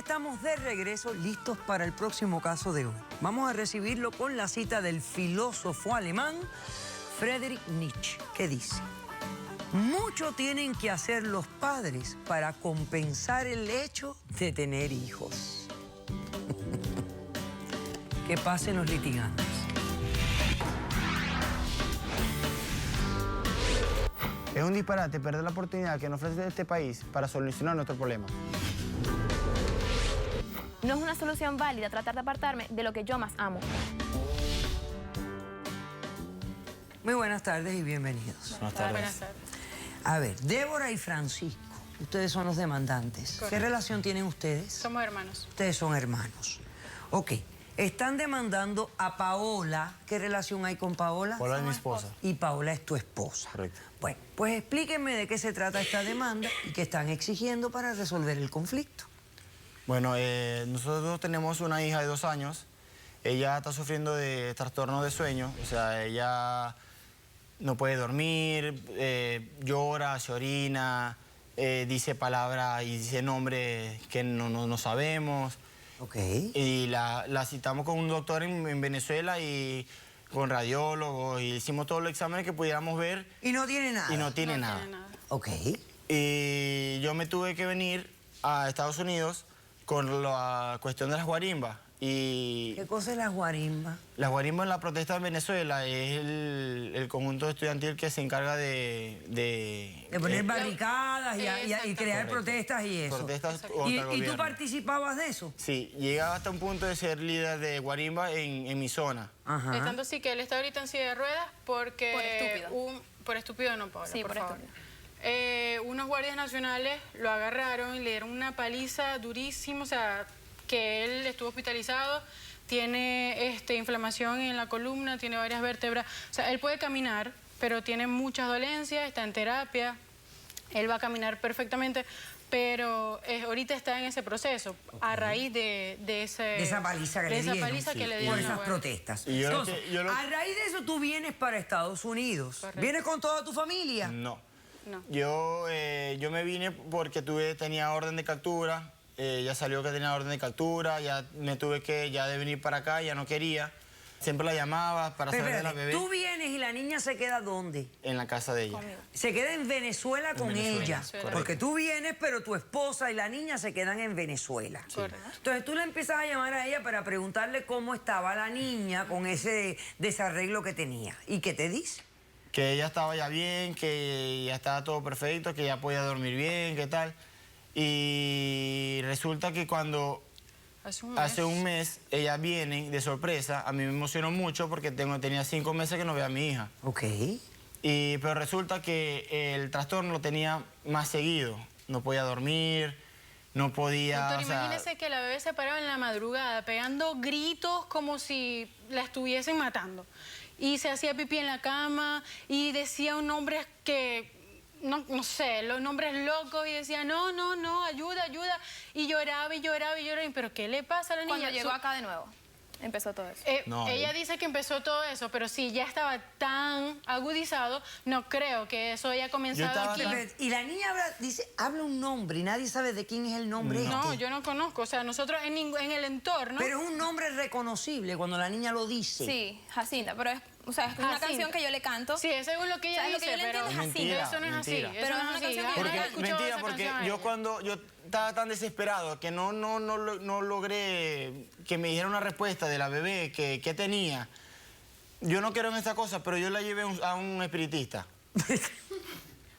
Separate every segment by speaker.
Speaker 1: estamos de regreso, listos para el próximo caso de hoy. Vamos a recibirlo con la cita del filósofo alemán Friedrich Nietzsche, que dice: mucho tienen que hacer los padres para compensar el hecho de tener hijos. Que pasen los litigantes.
Speaker 2: Es un disparate perder la oportunidad que nos ofrece este país para solucionar nuestro problema.
Speaker 3: No es una solución válida tratar de apartarme de lo que yo más amo.
Speaker 1: Muy buenas tardes y bienvenidos.
Speaker 2: Buenas tardes.
Speaker 4: Buenas tardes.
Speaker 1: A ver, Débora y Francisco, ustedes son los demandantes.
Speaker 4: Correcto.
Speaker 1: ¿Qué relación tienen ustedes?
Speaker 4: Somos hermanos.
Speaker 1: Ustedes son hermanos. Ok, están demandando a Paola. ¿Qué relación hay con Paola?
Speaker 2: Paola es mi esposa.
Speaker 1: Y Paola es tu esposa.
Speaker 2: Correcto.
Speaker 1: Bueno, pues explíquenme de qué se trata esta demanda y qué están exigiendo para resolver el conflicto.
Speaker 2: Bueno, nosotros tenemos una hija de 2 años. Ella está sufriendo de trastorno de sueño. O sea, ella no puede dormir, llora, se orina, dice palabras y dice nombres que no sabemos.
Speaker 1: Ok.
Speaker 2: Y la citamos con un doctor en Venezuela y con radiólogos, y hicimos todos los exámenes que pudiéramos ver.
Speaker 1: Y no tiene nada.
Speaker 2: Y no tiene
Speaker 4: No
Speaker 2: nada.
Speaker 4: tiene nada.
Speaker 1: Ok.
Speaker 2: Y yo me tuve que venir a Estados Unidos con la cuestión de las guarimbas. Y
Speaker 1: ¿Qué cosa es la guarimba?
Speaker 2: las guarimbas en la protesta en Venezuela es el conjunto estudiantil que se encarga
Speaker 1: De poner barricadas y
Speaker 4: Exactamente.
Speaker 1: crear
Speaker 2: Correcto.
Speaker 1: protestas y eso.
Speaker 2: Protestas
Speaker 1: ¿Y,
Speaker 2: contra el
Speaker 1: y tú
Speaker 2: gobierno.
Speaker 1: participabas de eso?
Speaker 2: Sí, llega hasta un punto de ser líder de guarimba en mi zona.
Speaker 1: Ajá.
Speaker 4: Estando así que él está ahorita en silla de ruedas porque...
Speaker 3: Por estúpido.
Speaker 4: Por estúpido no, Paola,
Speaker 3: Sí,
Speaker 4: por
Speaker 3: por
Speaker 4: favor.
Speaker 3: estúpido.
Speaker 4: Unos guardias nacionales lo agarraron y le dieron una paliza durísima, o sea, que él estuvo hospitalizado, tiene inflamación en la columna, tiene varias vértebras. O sea, él puede caminar, pero tiene muchas dolencias, está en terapia, él va a caminar perfectamente, pero ahorita está en ese proceso, a raíz de
Speaker 1: esa paliza que le dieron.
Speaker 4: esa paliza que le dieron.
Speaker 1: Por esas
Speaker 4: bueno.
Speaker 1: protestas.
Speaker 2: Y yo lo
Speaker 1: Entonces,
Speaker 2: que- yo lo-
Speaker 1: a raíz de eso tú vienes para Estados Unidos.
Speaker 4: Correcto.
Speaker 1: ¿Vienes con toda tu familia?
Speaker 2: No.
Speaker 4: No.
Speaker 2: Yo me vine porque tenía orden de captura, ya salió que tenía orden de captura, ya me tuve que de venir para acá, ya no quería. Siempre la llamaba para
Speaker 1: Pero
Speaker 2: saber de la
Speaker 1: espérate,
Speaker 2: bebé
Speaker 1: tú vienes y la niña se queda ¿dónde?
Speaker 2: en la casa de ella.
Speaker 3: Conmigo.
Speaker 1: Se queda en Venezuela con
Speaker 2: Venezuela,
Speaker 1: ella.
Speaker 4: correcto.
Speaker 1: Porque tú vienes, pero tu esposa y la niña se quedan en Venezuela.
Speaker 4: Correcto.
Speaker 1: Entonces tú le empiezas a llamar a ella para preguntarle cómo estaba la niña con ese desarreglo que tenía. ¿Y qué te dice?
Speaker 2: Que ella estaba ya bien, que ya estaba todo perfecto, que ya podía dormir bien, qué tal. Y resulta que cuando hace un mes ella viene de sorpresa, a mí me emocionó mucho porque tenía 5 meses que no veía a mi hija.
Speaker 1: Ok.
Speaker 2: Pero resulta que el trastorno lo tenía más seguido. No podía dormir, no podía...
Speaker 4: Doctor,
Speaker 2: o sea,
Speaker 4: imagínese que la bebé se paraba en la madrugada pegando gritos como si la estuviesen matando. Y se hacía pipí en la cama y decía un nombre que, no sé, los nombres locos y decía, no, ayuda. Y lloraba y lloraba y lloraba. ¿Pero qué le pasa a la niña?
Speaker 3: Cuando llegó acá de nuevo, empezó todo eso.
Speaker 2: No,
Speaker 4: ella dice que empezó todo eso, pero si ya estaba tan agudizado, no creo que eso haya comenzado
Speaker 2: estaba
Speaker 4: aquí.
Speaker 2: tan-
Speaker 1: Y la niña habla un nombre y nadie sabe de quién es el nombre
Speaker 4: No,
Speaker 1: este.
Speaker 4: yo no conozco. O sea, nosotros en el entorno...
Speaker 1: Pero es un nombre reconocible cuando la niña lo dice.
Speaker 3: Sí, Jacinta, pero es una
Speaker 4: Jacinta.
Speaker 3: canción que yo le canto.
Speaker 4: Sí, es según lo que ella
Speaker 3: ¿Sabes lo
Speaker 4: dice,
Speaker 3: que yo le
Speaker 4: pero
Speaker 3: entiendo? Es Jacinta.
Speaker 4: eso no es así.
Speaker 2: Mentira.
Speaker 4: Eso
Speaker 3: Pero
Speaker 4: no
Speaker 3: es una
Speaker 4: así.
Speaker 3: canción que yo
Speaker 4: Yo
Speaker 3: le
Speaker 4: no he
Speaker 3: canto.
Speaker 4: escuchado
Speaker 2: mentira,
Speaker 4: esa
Speaker 2: porque
Speaker 4: canción a
Speaker 2: yo
Speaker 4: ella.
Speaker 2: cuando yo estaba tan desesperado que no logré que me diera una respuesta de la bebé que tenía. Yo no quiero en esta cosa, pero yo la llevé a un espiritista.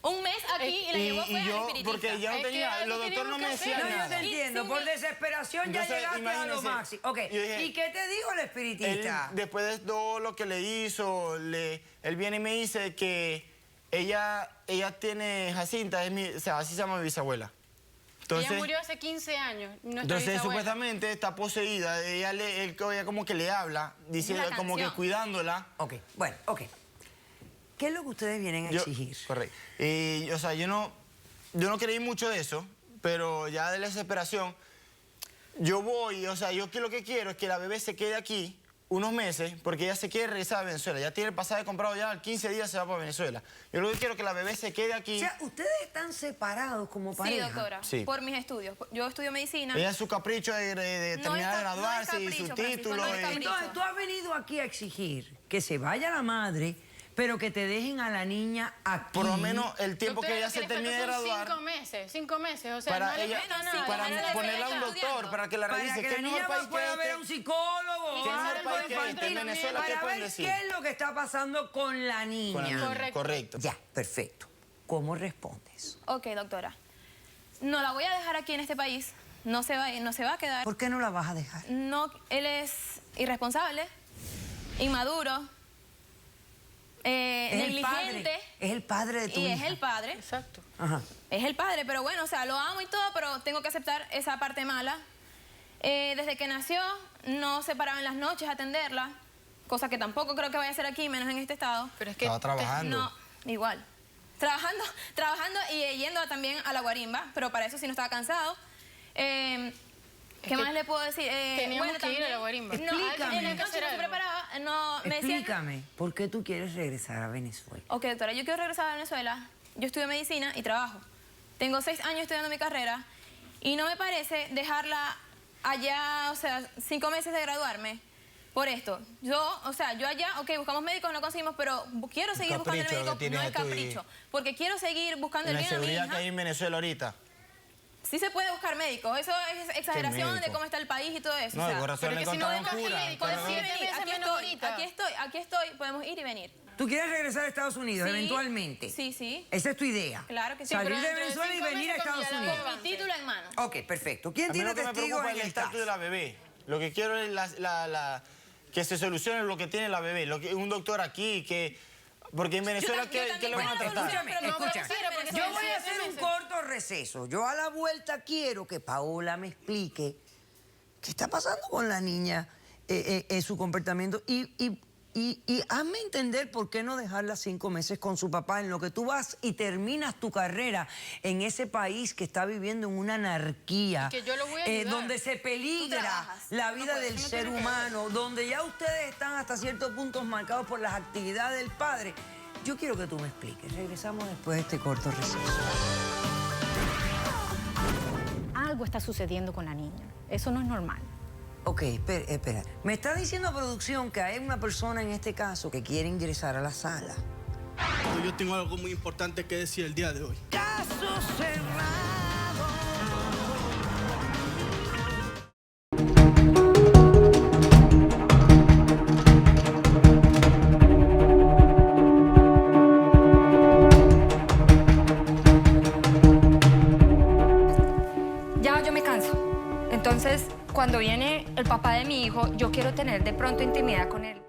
Speaker 3: Un mes aquí y la llevó fue al
Speaker 2: yo,
Speaker 3: espiritista.
Speaker 2: porque ya no
Speaker 4: Es que
Speaker 2: tenía,
Speaker 4: algo
Speaker 2: los doctores no me
Speaker 4: teníamos que
Speaker 2: decían
Speaker 1: No, yo te
Speaker 2: nada.
Speaker 1: entiendo.
Speaker 3: Y
Speaker 1: Por
Speaker 3: sí,
Speaker 1: desesperación ya
Speaker 2: Entonces,
Speaker 1: llegaste a lo
Speaker 2: imagínese,
Speaker 1: máximo. Ok.
Speaker 2: yo dije-
Speaker 1: ¿Y qué te dijo el
Speaker 2: Él,
Speaker 1: espiritista?
Speaker 2: después de todo lo que le hizo, él viene y me dice que ella tiene Jacinta, o sea, así se llama mi bisabuela. Entonces,
Speaker 4: Ella murió hace 15 años. Nuestra
Speaker 2: entonces
Speaker 4: bisabuela.
Speaker 2: supuestamente está poseída, ella como que le habla, diciendo
Speaker 3: la
Speaker 2: como que
Speaker 3: canción.
Speaker 2: cuidándola.
Speaker 1: Ok, bueno, ok. ¿Qué es lo que ustedes vienen a exigir?
Speaker 2: Correcto. Y, o sea, yo no creí mucho de eso, pero ya de la desesperación, yo voy, o sea, yo lo que quiero es que la bebé se quede aquí unos meses porque ella se quiere regresar a Venezuela. Ya tiene el pasaje comprado, ya al 15 días se va para Venezuela. Yo lo que quiero es que la bebé se quede aquí.
Speaker 1: O sea, ustedes están separados como
Speaker 3: Sí,
Speaker 1: pareja.
Speaker 3: doctora,
Speaker 2: Sí.
Speaker 3: por mis estudios. Yo estudio medicina.
Speaker 2: Ella es su capricho de
Speaker 3: No
Speaker 2: terminar
Speaker 3: es
Speaker 2: de
Speaker 3: cap- no
Speaker 2: graduarse
Speaker 3: es
Speaker 2: y su
Speaker 3: capricho, Francisco,
Speaker 2: título.
Speaker 3: no es capricho.
Speaker 1: Entonces, tú has venido aquí a exigir que se vaya la madre, pero que te dejen a la niña aquí.
Speaker 2: Por lo menos el tiempo
Speaker 4: Doctora,
Speaker 2: que ella
Speaker 4: lo
Speaker 2: se
Speaker 4: le
Speaker 2: termine de
Speaker 4: falta son
Speaker 2: graduar.
Speaker 4: 5 meses, o sea,
Speaker 2: Para
Speaker 4: no le
Speaker 2: ella,
Speaker 4: falta
Speaker 3: menos,
Speaker 4: nada.
Speaker 3: sí,
Speaker 2: para
Speaker 3: no le
Speaker 2: ponerla a un
Speaker 3: falta
Speaker 2: doctor,
Speaker 3: estudiando.
Speaker 2: para que la
Speaker 1: Para
Speaker 2: revise.
Speaker 1: que
Speaker 2: ¿Qué
Speaker 1: la
Speaker 2: mejor
Speaker 1: niña
Speaker 2: país
Speaker 1: pueda
Speaker 2: que
Speaker 1: ver a un psicólogo.
Speaker 2: ¿Qué
Speaker 1: o
Speaker 2: mejor
Speaker 1: algo
Speaker 2: país que
Speaker 1: infantil,
Speaker 2: en Venezuela? ¿Qué
Speaker 1: para
Speaker 2: pueden
Speaker 1: ver
Speaker 2: decir?
Speaker 1: qué es lo que está pasando con la niña.
Speaker 2: Con la niña,
Speaker 4: Correcto.
Speaker 2: correcto.
Speaker 1: Ya, perfecto. ¿Cómo respondes?
Speaker 3: Ok, doctora. No la voy a dejar aquí en este país. No se va a quedar.
Speaker 1: ¿Por qué no la vas a dejar?
Speaker 3: No, él es irresponsable, inmaduro, negligente.
Speaker 1: Es el padre de tu
Speaker 3: Y
Speaker 1: hija.
Speaker 3: es el padre.
Speaker 4: Exacto.
Speaker 1: Ajá.
Speaker 3: Es el padre, pero bueno, o sea, lo amo y todo, pero tengo que aceptar esa parte mala. Desde que nació, no se paraba en las noches a atenderla, cosa que tampoco creo que vaya a hacer aquí, menos en este estado.
Speaker 4: Pero es que
Speaker 2: Estaba trabajando.
Speaker 3: No, igual. Trabajando y yendo también a la guarimba, pero para eso sí no estaba cansado. ¿Qué
Speaker 4: que
Speaker 3: más le puedo decir?
Speaker 4: teníamos que ir a la guarimba.
Speaker 3: No,
Speaker 1: Explícame.
Speaker 3: en el coche no se preparaba, no, me decían...
Speaker 1: Explícame, ¿por qué tú quieres regresar a Venezuela?
Speaker 3: Ok, doctora, yo quiero regresar a Venezuela. Yo estudio medicina y trabajo. Tengo 6 años estudiando mi carrera y no me parece dejarla allá, o sea, 5 meses de graduarme por esto. Yo allá, ok, buscamos médicos, no conseguimos, pero quiero seguir buscando el
Speaker 2: capricho lo
Speaker 3: médico,
Speaker 2: que
Speaker 3: no
Speaker 2: tienes
Speaker 3: es
Speaker 2: tú y-
Speaker 3: capricho, porque quiero seguir buscando
Speaker 2: En
Speaker 3: el
Speaker 2: la
Speaker 3: bien a mi
Speaker 2: inseguridad que
Speaker 3: hija.
Speaker 2: hay en Venezuela ahorita.
Speaker 3: Sí se puede buscar médicos, eso es exageración de
Speaker 2: médico?
Speaker 3: cómo está el país y todo eso.
Speaker 2: No,
Speaker 3: o
Speaker 2: de
Speaker 3: sea,
Speaker 2: corazón
Speaker 4: pero
Speaker 2: le
Speaker 4: que si no
Speaker 2: encontraron
Speaker 4: vemos
Speaker 2: cura.
Speaker 4: médico,
Speaker 2: Pero-
Speaker 4: sí,
Speaker 3: venir, aquí estoy, podemos ir y venir.
Speaker 1: ¿Tú quieres regresar a Estados Unidos
Speaker 3: Sí,
Speaker 1: eventualmente?
Speaker 3: Sí.
Speaker 1: Esa es tu idea.
Speaker 3: Claro que sí.
Speaker 1: Salir
Speaker 4: pero
Speaker 1: de
Speaker 4: dentro de
Speaker 1: Venezuela y
Speaker 4: 5
Speaker 1: venir a
Speaker 4: meses
Speaker 1: Estados
Speaker 4: cuando ya la
Speaker 1: Unidos.
Speaker 3: Con mi título en mano.
Speaker 1: Ok, perfecto. ¿Quién
Speaker 2: A mí
Speaker 1: tiene
Speaker 2: lo que me
Speaker 1: testigos
Speaker 2: preocupa es
Speaker 1: en
Speaker 2: el
Speaker 1: el
Speaker 2: estatus
Speaker 1: caso?
Speaker 2: de la bebé. Lo que quiero es que se solucione lo que tiene la bebé. Un doctor aquí, porque en Venezuela,
Speaker 3: también
Speaker 2: ¿qué le van a
Speaker 3: puedo
Speaker 2: tratar?
Speaker 3: solucionar, pero no
Speaker 1: Escúchame,
Speaker 3: puede ser, porque
Speaker 1: yo
Speaker 3: son
Speaker 1: voy a
Speaker 3: 7
Speaker 1: hacer un
Speaker 3: meses.
Speaker 1: corto receso. Yo a la vuelta quiero que Paola me explique qué está pasando con la niña, su comportamiento y hazme entender por qué no dejarla 5 meses con su papá en lo que tú vas y terminas tu carrera en ese país que está viviendo en una anarquía,
Speaker 4: Que yo lo voy a ayudar.
Speaker 1: donde se
Speaker 3: Tú
Speaker 1: peligra
Speaker 3: trabajas.
Speaker 1: la vida del
Speaker 4: eso no
Speaker 1: ser
Speaker 4: tiene que ver.
Speaker 1: humano, donde ya ustedes están hasta ciertos puntos marcados por las actividades del padre. Yo quiero que tú me expliques. Regresamos después de este corto receso.
Speaker 5: Algo está sucediendo con la niña. Eso no es normal.
Speaker 1: Ok, espera. Me está diciendo producción que hay una persona en este caso que quiere ingresar a la sala.
Speaker 6: Yo tengo algo muy importante que decir el día de hoy.
Speaker 1: Caso cerrado.
Speaker 5: Ya yo me canso. Entonces, cuando viene el papá de mi hijo, yo quiero tener de pronto intimidad con él.